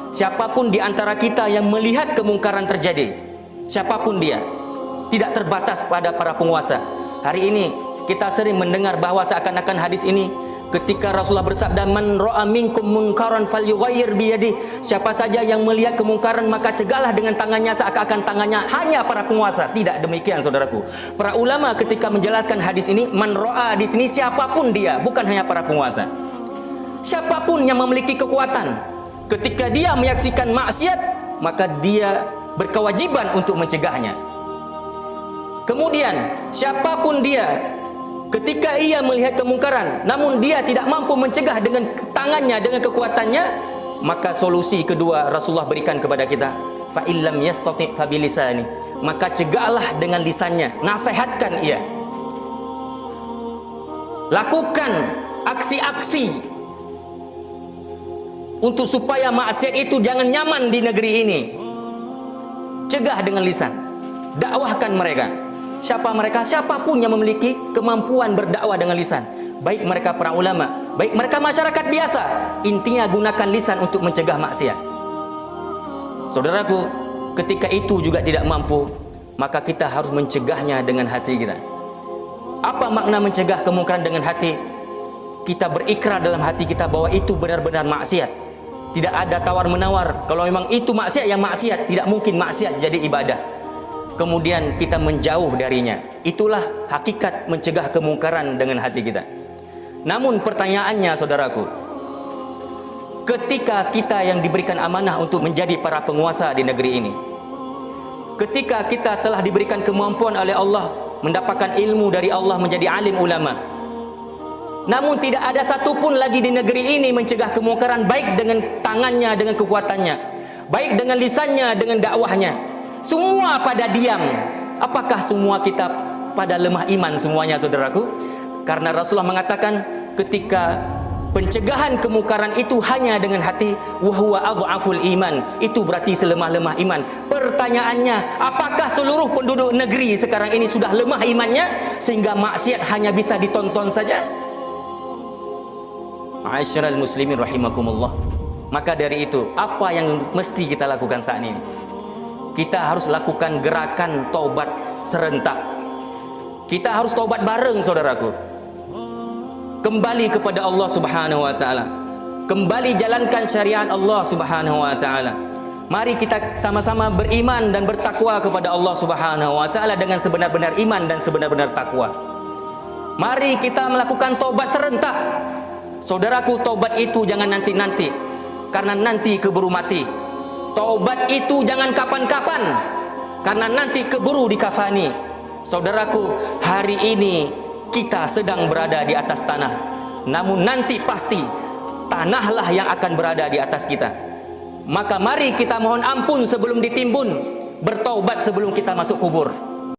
siapapun di antara kita yang melihat kemungkaran terjadi, siapapun dia, tidak terbatas pada para penguasa. Hari ini kita sering mendengar bahwa seakan-akan hadis ini ketika Rasulullah bersabda, man ra'a minkum munkaran falyughayyir biyadihi, siapa saja yang melihat kemungkaran maka cegahlah dengan tangannya, seakan-akan tangannya hanya para penguasa. Tidak demikian, saudaraku. Para ulama ketika menjelaskan hadis ini, man ra'a di sini siapapun dia, bukan hanya para penguasa. Siapapun yang memiliki kekuatan, ketika dia menyaksikan maksiat, maka dia berkewajiban untuk mencegahnya. Kemudian siapapun dia, ketika ia melihat kemungkaran namun dia tidak mampu mencegah dengan tangannya, dengan kekuatannya, maka solusi kedua Rasulullah berikan kepada kita, fa illam yastati' fa bilisani, maka cegahlah dengan lisannya, nasihatkan ia, lakukan aksi-aksi untuk supaya maksiat itu jangan nyaman di negeri ini. Cegah dengan lisan, dakwahkan mereka. Siapa mereka? Siapapun yang memiliki kemampuan berdakwah dengan lisan, baik mereka para ulama, baik mereka masyarakat biasa, intinya gunakan lisan untuk mencegah maksiat. Saudaraku, ketika itu juga tidak mampu, maka kita harus mencegahnya dengan hati kita. Apa makna mencegah kemungkaran dengan hati? Kita berikrar dalam hati kita bahwa itu benar-benar maksiat. Tidak ada tawar-menawar. Kalau memang itu maksiat, yang maksiat, tidak mungkin maksiat jadi ibadah. Kemudian kita menjauh darinya. Itulah hakikat mencegah kemungkaran dengan hati kita. Namun pertanyaannya, saudaraku, ketika kita yang diberikan amanah untuk menjadi para penguasa di negeri ini, ketika kita telah diberikan kemampuan oleh Allah, mendapatkan ilmu dari Allah menjadi alim ulama, namun tidak ada satupun lagi di negeri ini mencegah kemungkaran, baik dengan tangannya, dengan kekuatannya, baik dengan lisannya, dengan dakwahnya. Semua pada diam. Apakah semua kita pada lemah iman semuanya, saudaraku? Karena Rasulullah mengatakan ketika pencegahan kemungkaran itu hanya dengan hati, wa huwa adhaful iman, itu berarti selemah-lemah iman. Pertanyaannya, apakah seluruh penduduk negeri sekarang ini sudah lemah imannya sehingga maksiat hanya bisa ditonton saja? Ma'asyiral muslimin rahimakumullah. Maka dari itu, apa yang mesti kita lakukan saat ini? Kita harus lakukan gerakan taubat serentak. Kita harus taubat bareng, saudaraku. Kembali kepada Allah Subhanahu wa taala. Kembali jalankan syariat Allah Subhanahu wa taala. Mari kita sama-sama beriman dan bertakwa kepada Allah Subhanahu wa taala dengan sebenar-benar iman dan sebenar-benar takwa. Mari kita melakukan taubat serentak. Saudaraku, taubat itu jangan nanti-nanti, karena nanti keburu mati. Taubat itu jangan kapan-kapan, karena nanti keburu dikafani. Saudaraku, hari ini kita sedang berada di atas tanah, namun nanti pasti tanahlah yang akan berada di atas kita. Maka mari kita mohon ampun sebelum ditimbun, bertaubat sebelum kita masuk kubur.